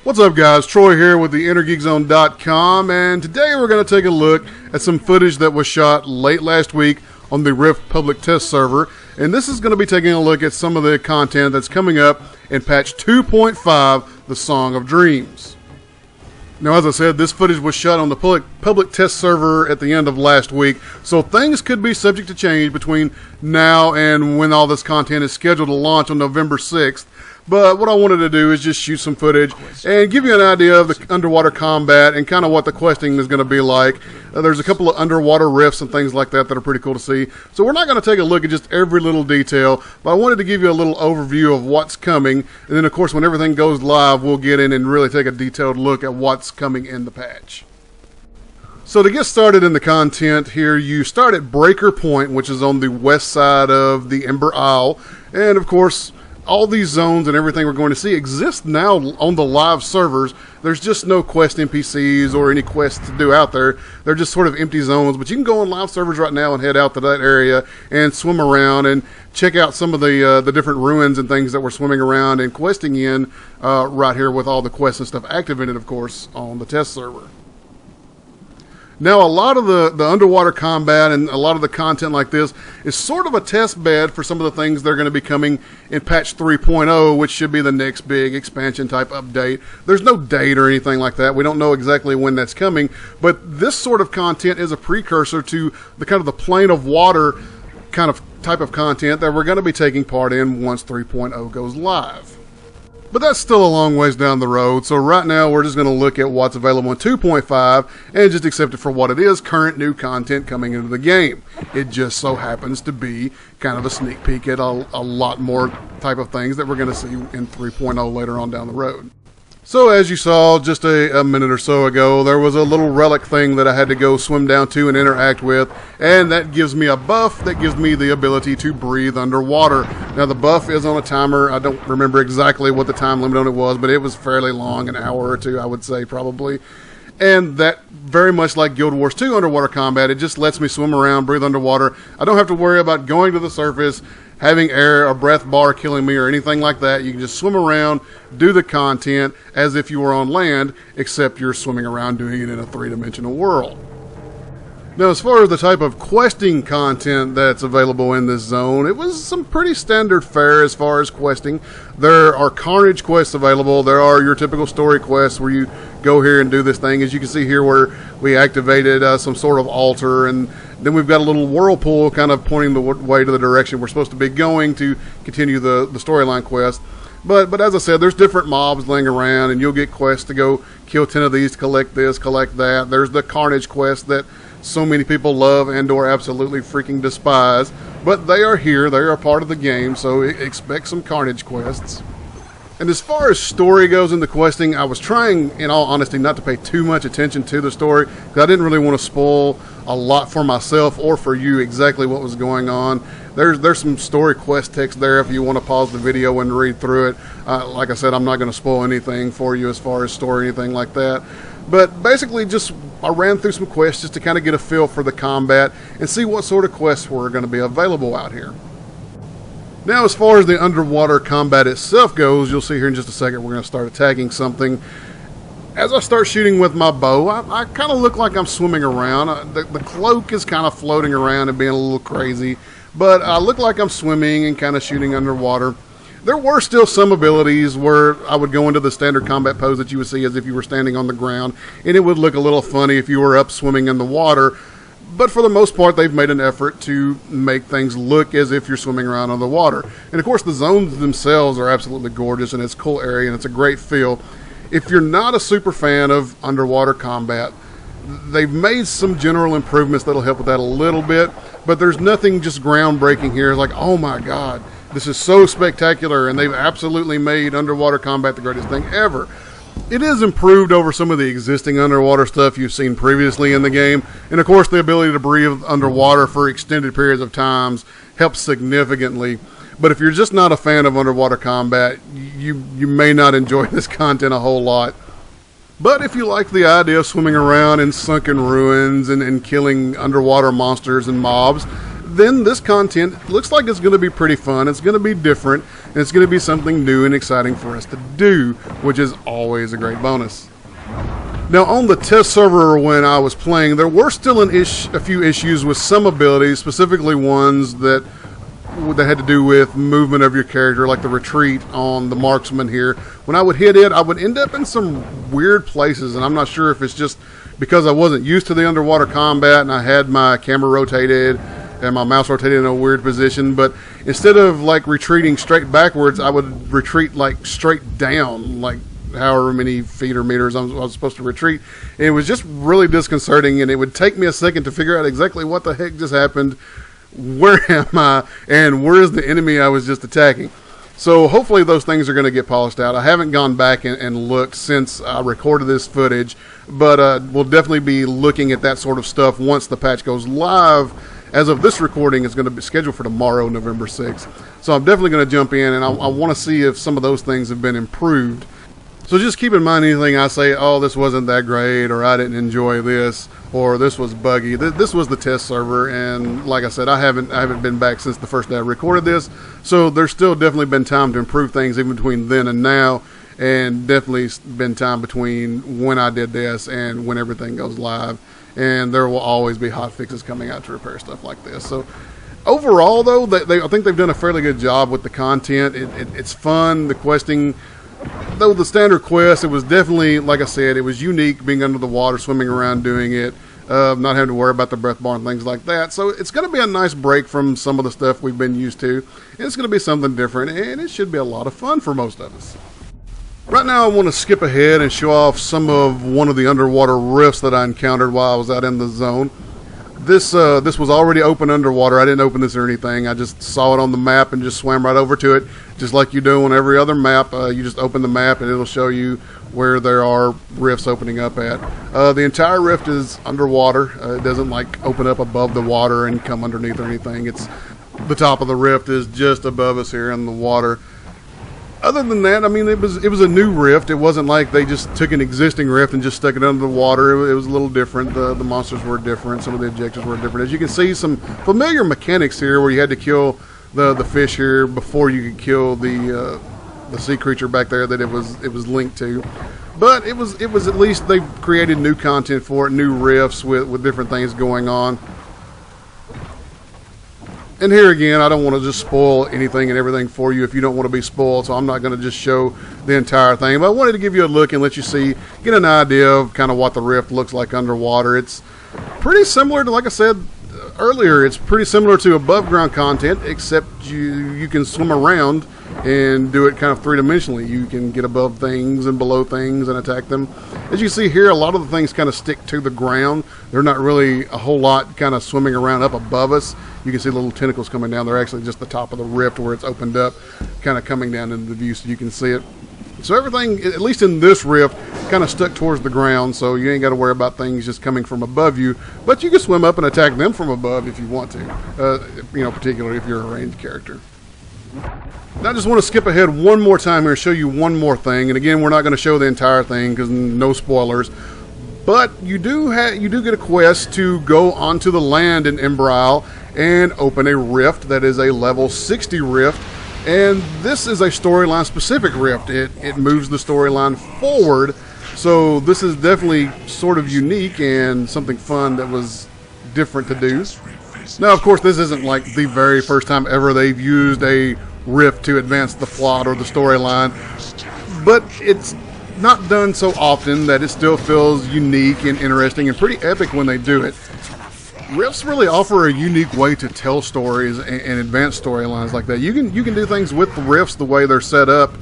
What's up, guys? Troy here with the InnerGeekZone.com, and today we're going to take a look at some footage that was shot late last week on the Rift public test server, and this is going to be taking a look at some of the content that's coming up in patch 2.5, the Song of Dreams. Now, as I said, this footage was shot on the public test server at the end of last week, so things could be subject to change between now and when all this content is scheduled to launch on November 6th. But what I wanted to do is just shoot some footage and give you an idea of the underwater combat and kind of what the questing is going to be like. There's a couple of underwater rifts and things like that that are pretty cool to see. So we're not going to take a look at just every little detail, but I wanted to give you a little overview of what's coming. And then, of course, when everything goes live, we'll get in and really take a detailed look at what's coming in the patch. So to get started in the content here, you start at Breaker Point, which is on the west side of the Ember Isle. And, of course, all these zones and everything we're going to see exist now on the live servers. There's just no quest NPCs or any quests to do out there. They're just sort of empty zones, but you can go on live servers right now and head out to that area and swim around and check out some of the different ruins and things that we're swimming around and questing in right here with all the quests and stuff activated, of course, on the test server. Now, a lot of the underwater combat and a lot of the content like this is sort of a test bed for some of the things that are going to be coming in patch 3.0, which should be the next big expansion type update. There's no date or anything like that. We don't know exactly when that's coming, but this sort of content is a precursor to the kind of the plane of water kind of type of content that we're going to be taking part in once 3.0 goes live. But that's still a long ways down the road, so right now we're just going to look at what's available in 2.5 and just accept it for what it is, current new content coming into the game. It just so happens to be kind of a sneak peek at a lot more type of things that we're going to see in 3.0 later on down the road. So as you saw just a minute or so ago, there was a little relic thing that I had to go swim down to and interact with, and that gives me a buff that gives me the ability to breathe underwater. Now the buff is on a timer. I don't remember exactly what the time limit on it was, but it was fairly long, an hour or two I would say probably. And that, very much like Guild Wars 2 underwater combat, it just lets me swim around, breathe underwater. I don't have to worry about going to the surface, having air or breath bar killing me or anything like that. You can just swim around, do the content as if you were on land, except you're swimming around doing it in a three-dimensional world. Now, as far as the type of questing content that's available in this zone, it was some pretty standard fare as far as questing. There are Carnage Quests available. There are your typical story quests where you go here and do this thing. As you can see here where we activated some sort of altar, and then we've got a little whirlpool kind of pointing the way to the direction we're supposed to be going to continue the storyline quest. But as I said, there's different mobs laying around, and you'll get quests to go kill 10 of these, collect this, collect that. There's the Carnage Quest that so many people love and or absolutely freaking despise, but they are here, they are a part of the game, so expect some Carnage Quests. And as far as story goes in the questing, I was trying, in all honesty, not to pay too much attention to the story, because I didn't really want to spoil a lot for myself or for you exactly what was going on. There's some story quest text there if you want to pause the video and read through it. Like I said, I'm not going to spoil anything for you as far as story or anything like that. But basically, I ran through some quests just to kind of get a feel for the combat and see what sort of quests were going to be available out here. Now, as far as the underwater combat itself goes, you'll see here in just a second we're going to start attacking something. As I start shooting with my bow, I kind of look like I'm swimming around. The cloak is kind of floating around and being a little crazy, but I look like I'm swimming and kind of shooting underwater. There were still some abilities where I would go into the standard combat pose that you would see as if you were standing on the ground, and it would look a little funny if you were up swimming in the water. But for the most part, they've made an effort to make things look as if you're swimming around on the water. And of course, the zones themselves are absolutely gorgeous, and it's a cool area, and it's a great feel. If you're not a super fan of underwater combat, they've made some general improvements that'll help with that a little bit, but there's nothing just groundbreaking here. It's like, oh my God, this is so spectacular, and they've absolutely made underwater combat the greatest thing ever. It is improved over some of the existing underwater stuff you've seen previously in the game, and of course the ability to breathe underwater for extended periods of times helps significantly. But if you're just not a fan of underwater combat, you may not enjoy this content a whole lot. But if you like the idea of swimming around in sunken ruins and killing underwater monsters and mobs, then this content looks like it's going to be pretty fun. It's going to be different. and it's going to be something new and exciting for us to do, which is always a great bonus. Now, on the test server when I was playing, there were still a few issues with some abilities, specifically ones that had to do with movement of your character, like the retreat on the marksman here. When I would hit it, I would end up in some weird places, and I'm not sure if it's just because I wasn't used to the underwater combat and I had my camera rotated and my mouse rotated in a weird position, but instead of like retreating straight backwards, I would retreat like straight down, like however many feet or meters I was supposed to retreat. And it was just really disconcerting, and it would take me a second to figure out exactly what the heck just happened, where am I, and where is the enemy I was just attacking. So hopefully those things are going to get polished out. I haven't gone back and looked since I recorded this footage, but we'll definitely be looking at that sort of stuff once the patch goes live. As of this recording, it's going to be scheduled for tomorrow, November 6th. So I'm definitely going to jump in, and I want to see if some of those things have been improved. So just keep in mind anything I say, oh, this wasn't that great, or I didn't enjoy this, or this was buggy. This was the test server, and like I said, I haven't been back since the first day I recorded this, so there's still definitely been time to improve things even between then and now, and definitely been time between when I did this and when everything goes live, and there will always be hot fixes coming out to repair stuff like this. So overall, though, I think they've done a fairly good job with the content. It's fun, the questing. Though the standard quest, it was definitely, like I said, it was unique being under the water, swimming around doing it, not having to worry about the breath bar and things like that. So it's going to be a nice break from some of the stuff we've been used to. And it's going to be something different, and it should be a lot of fun for most of us. Right now I want to skip ahead and show off some of one of the underwater rifts that I encountered while I was out in the zone. This was already open underwater. I didn't open this or anything. I just saw it on the map and just swam right over to it, just like you do on every other map. You just open the map and it'll show you where there are rifts opening up at. The entire rift is underwater. It doesn't like open up above the water and come underneath or anything. It's the top of the rift is just above us here in the water. Other than that, I mean, it was a new rift. It wasn't like they just took an existing rift and just stuck it under the water. It was a little different. The monsters were different. Some of the objectives were different. As you can see, some familiar mechanics here where you had to kill the fish here before you could kill the sea creature back there that it was linked to. But it was at least they created new content for it, new rifts with different things going on. And here again, I don't want to just spoil anything and everything for you if you don't want to be spoiled, so I'm not going to just show the entire thing. But I wanted to give you a look and let you see, get an idea of kind of what the rift looks like underwater. It's pretty similar to, like I said earlier, it's pretty similar to above ground content, except you can swim around and do it kind of three-dimensionally. You can get above things and below things and attack them. As you see here, a lot of the things kind of stick to the ground. They're not really a whole lot kind of swimming around up above us. You can see little tentacles coming down. They're actually just the top of the rift where it's opened up, kind of coming down into the view so you can see it. So everything, at least in this rift, kind of stuck towards the ground, so you ain't got to worry about things just coming from above you. But you can swim up and attack them from above if you want to, particularly if you're a ranged character. Now I just want to skip ahead one more time here and show you one more thing. And again, we're not going to show the entire thing because no spoilers. But you do get a quest to go onto the land in Ember Isle and open a rift that is a level 60 rift. And this is a storyline specific rift. It moves the storyline forward. So this is definitely sort of unique and something fun that was different to do. Now, of course, this isn't like the very first time ever they've used a rift to advance the plot or the storyline, but it's not done so often that it still feels unique and interesting and pretty epic when they do it. Rifts really offer a unique way to tell stories and advance storylines like that. You can do things with the rifts the way they're set up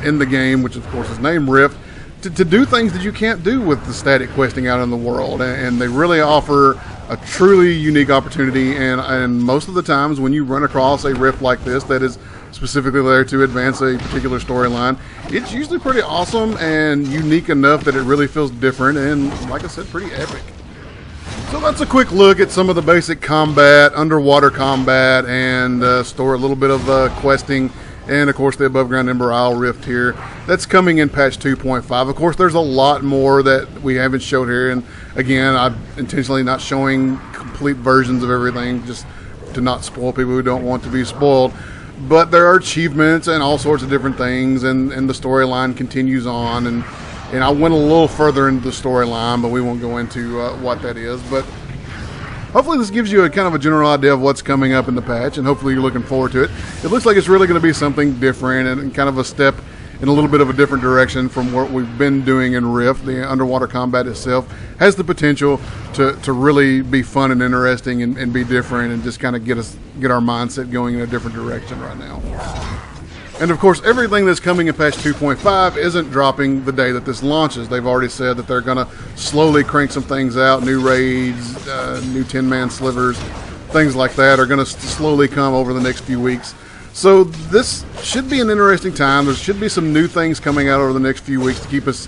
in the game, which of course is named Rift, to do things that you can't do with the static questing out in the world, and they really offer a truly unique opportunity. And most of the times when you run across a rift like this that is specifically there to advance a particular storyline, it's usually pretty awesome and unique enough that it really feels different and, like I said, pretty epic. So that's a quick look at some of the basic combat, underwater combat, and a little bit of questing, and of course the above ground Ember Isle rift here. That's coming in patch 2.5. Of course there's a lot more that we haven't showed here, and again, I'm intentionally not showing complete versions of everything just to not spoil people who don't want to be spoiled. but there are achievements and all sorts of different things, and the storyline continues on, and I went a little further into the storyline, but we won't go into what that is. But hopefully this gives you a kind of a general idea of what's coming up in the patch, and hopefully you're looking forward to it. It looks like it's really going to be something different and kind of a step in a little bit of a different direction from what we've been doing in Rift. The underwater combat itself has the potential to really be fun and interesting and be different, and just kind of get our mindset going in a different direction right now. And of course, everything that's coming in patch 2.5 isn't dropping the day that this launches. They've already said that they're going to slowly crank some things out. New raids, new 10-man slivers, things like that are going to slowly come over the next few weeks. So this should be an interesting time. There should be some new things coming out over the next few weeks to keep us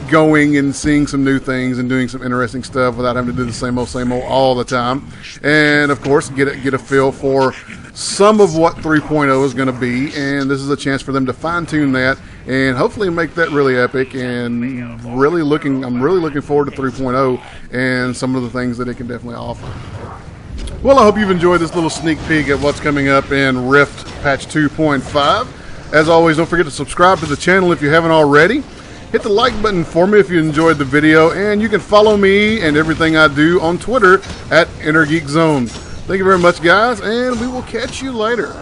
going and seeing some new things and doing some interesting stuff without having to do the same old all the time. And of course, get a feel for some of what 3.0 is going to be, and this is a chance for them to fine-tune that and hopefully make that really epic. And I'm really looking forward to 3.0 and some of the things that it can definitely offer. Well, I hope you've enjoyed this little sneak peek at what's coming up in Rift patch 2.5. As always, don't forget to subscribe to the channel if you haven't already. Hit the like button for me if you enjoyed the video, and you can follow me and everything I do on Twitter at InnerGeekZone. Thank you very much, guys, and we will catch you later.